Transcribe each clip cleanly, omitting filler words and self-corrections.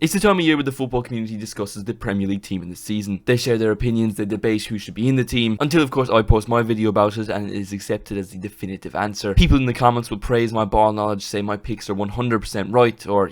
It's the time of year where the football community discusses the Premier League team in the season. They share their opinions, they debate who should be in the team, until of course I post my video about it and it is accepted as the definitive answer. People in the comments will praise my ball knowledge, say my picks are 100% right, or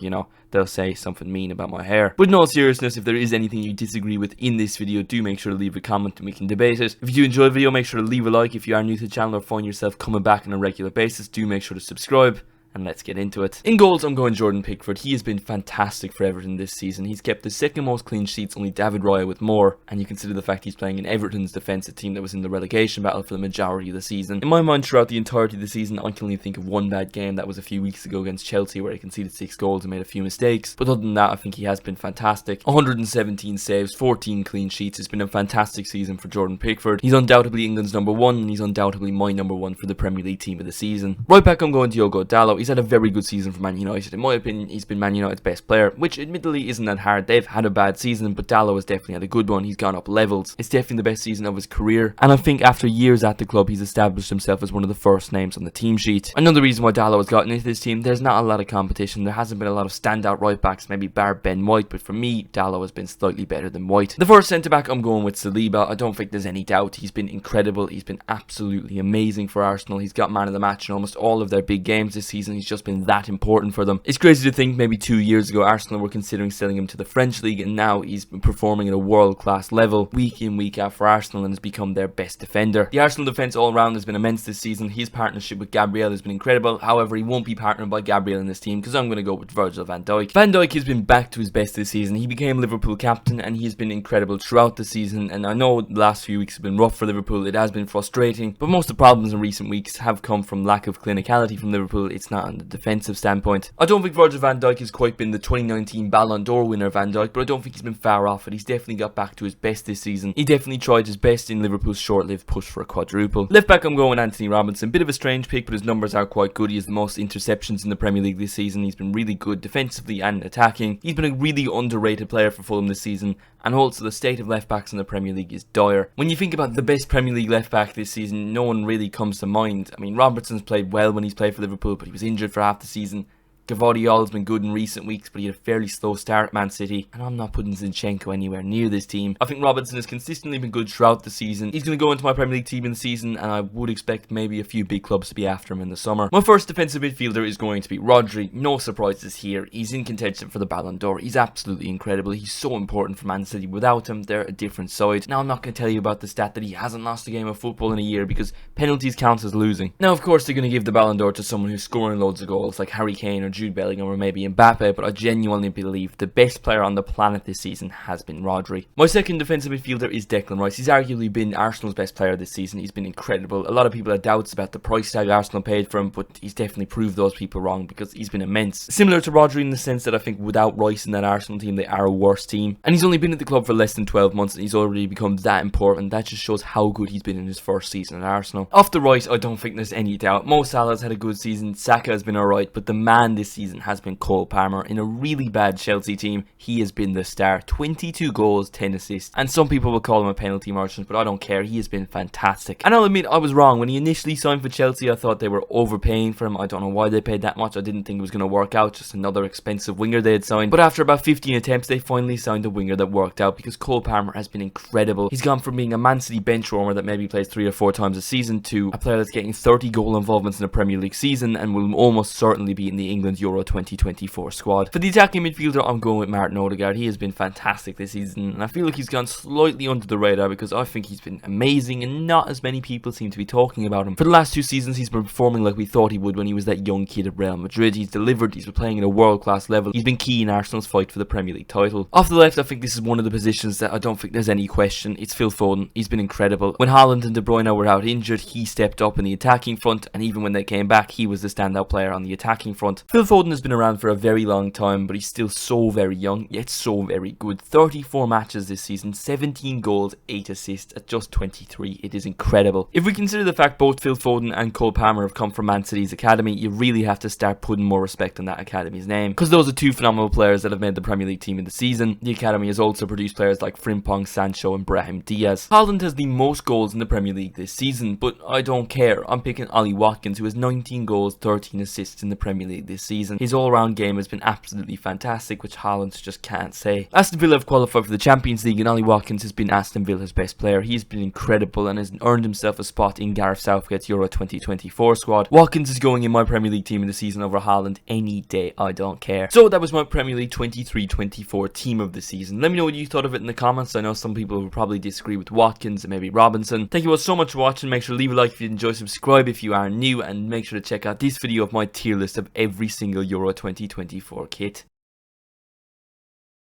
they'll say something mean about my hair. But in all seriousness, if there is anything you disagree with in this video, do make sure to leave a comment and we can debate it. If you enjoy the video, make sure to leave a like. If you are new to the channel or find yourself coming back on a regular basis, do make sure to subscribe. And let's get into it. In goals, I'm going Jordan Pickford. He has been fantastic for Everton this season. He's kept the second most clean sheets, only David Raya with more. And you consider the fact he's playing in Everton's defensive team that was in the relegation battle for the majority of the season. In my mind, throughout the entirety of the season, I can only think of one bad game. That was a few weeks ago against Chelsea, where he conceded 6 goals and made a few mistakes. But other than that, I think he has been fantastic. 117 saves, 14 clean sheets. It's been a fantastic season for Jordan Pickford. He's undoubtedly England's #1, and he's undoubtedly my #1 for the Premier League team of the season. Right back, I'm going Diogo Dalot. He's had a very good season for Man United. In my opinion, he's been Man United's best player, which admittedly isn't that hard. They've had a bad season, but Dalot has definitely had a good one. He's gone up levels. It's definitely the best season of his career, and I think after years at the club, he's established himself as one of the first names on the team sheet. Another reason why Dalot has gotten into this team, there's not a lot of competition. There hasn't been a lot of standout right backs, maybe bar Ben White, but for me, Dalot has been slightly better than White. The first centre back, I'm going with Saliba. I don't think there's any doubt. He's been incredible. He's been absolutely amazing for Arsenal. He's got man of the match in almost all of their big games this season. He's just been that important for them. It's crazy to think maybe 2 years ago Arsenal were considering selling him to the French league, and now he's been performing at a world-class level week in, week out for Arsenal, and has become their best defender. The Arsenal defence all round has been immense this season. His partnership with Gabriel has been incredible. However, he won't be partnered by Gabriel in this team because I'm going to go with Virgil van Dijk. Van Dijk has been back to his best this season. He became Liverpool captain and he has been incredible throughout the season, and I know the last few weeks have been rough for Liverpool. It has been frustrating, but most of the problems in recent weeks have come from lack of clinicality from Liverpool. It's not on the defensive standpoint. I don't think Virgil van Dijk has quite been the 2019 Ballon d'Or winner Van Dijk, but I don't think he's been far off it. He's definitely got back to his best this season. He definitely tried his best in Liverpool's short-lived push for a quadruple. Left back, I'm going Anthony Robinson. Bit of a strange pick, but his numbers are quite good. He has the most interceptions in the Premier League this season. He's been really good defensively and attacking. He's been a really underrated player for Fulham this season, and also the state of left backs in the Premier League is dire. When you think about the best Premier League left back this season, no one really comes to mind. I mean, Robertson's played well when he's played for Liverpool, but he was injured for half the season. Gvardiol has been good in recent weeks, but he had a fairly slow start at Man City, and I'm not putting Zinchenko anywhere near this team. I think Robinson has consistently been good throughout the season. He's going to go into my Premier League team in the season, and I would expect maybe a few big clubs to be after him in the summer. My first defensive midfielder is going to be Rodri. No surprises here. He's in contention for the Ballon d'Or. He's absolutely incredible. He's so important for Man City. Without him, they're a different side. Now, I'm not going to tell you about the stat that he hasn't lost a game of football in a year, because penalties counts as losing. Now, of course, they're going to give the Ballon d'Or to someone who's scoring loads of goals, like Harry Kane or Jude Bellingham or maybe Mbappe, but I genuinely believe the best player on the planet this season has been Rodri. My second defensive midfielder is Declan Rice. He's arguably been Arsenal's best player this season. He's been incredible. A lot of people had doubts about the price tag Arsenal paid for him, but he's definitely proved those people wrong because he's been immense. Similar to Rodri in the sense that I think without Rice in that Arsenal team, they are a worse team. And he's only been at the club for less than 12 months and he's already become that important. That just shows how good he's been in his first season at Arsenal. Off the right, I don't think there's any doubt. Mo Salah's had a good season. Saka has been alright, but the man this season has been Cole Palmer. In a really bad Chelsea team, he has been the star. 22 goals, 10 assists, and some people will call him a penalty merchant, but I don't care. He has been fantastic, and I'll admit I was wrong. When he initially signed for Chelsea, I thought they were overpaying for him. I don't know why they paid that much. I didn't think it was going to work out, just another expensive winger they had signed. But after about 15 attempts, they finally signed a winger that worked out, because Cole Palmer has been incredible. He's gone from being a Man City bench warmer that maybe plays 3 or 4 times a season to a player that's getting 30 goal involvements in a Premier League season and will almost certainly be in the England Euro 2024 squad. For the attacking midfielder, I'm going with Martin Odegaard. He has been fantastic this season, and I feel like he's gone slightly under the radar because I think he's been amazing and not as many people seem to be talking about him. For the last 2 seasons, he's been performing like we thought he would when he was that young kid at Real Madrid. He's delivered, he's been playing at a world-class level. He's been key in Arsenal's fight for the Premier League title. Off the left, I think this is one of the positions that I don't think there's any question. It's Phil Foden. He's been incredible. When Haaland and De Bruyne were out injured, he stepped up in the attacking front, and even when they came back, he was the standout player on the attacking front. Phil Foden has been around for a very long time, but he's still so very young, yet so very good. 34 matches this season, 17 goals, 8 assists at just 23. It is incredible. If we consider the fact both Phil Foden and Cole Palmer have come from Man City's academy, you really have to start putting more respect on that academy's name, because those are 2 phenomenal players that have made the Premier League team in the season. The academy has also produced players like Frimpong, Sancho and Brahim Diaz. Haaland has the most goals in the Premier League this season, but I don't care. I'm picking Ollie Watkins, who has 19 goals, 13 assists in the Premier League this season. His all-round game has been absolutely fantastic, which Haaland just can't say. Aston Villa have qualified for the Champions League, and Ollie Watkins has been Aston Villa's best player. He's been incredible and has earned himself a spot in Gareth Southgate's Euro 2024 squad. Watkins is going in my Premier League team in the season over Haaland any day, I don't care. So that was my Premier League 23-24 team of the season. Let me know what you thought of it in the comments. I know some people will probably disagree with Watkins and maybe Robinson. Thank you all so much for watching. Make sure to leave a like if you enjoy, subscribe if you are new, and make sure to check out this video of my tier list of every single Euro 2024 kit.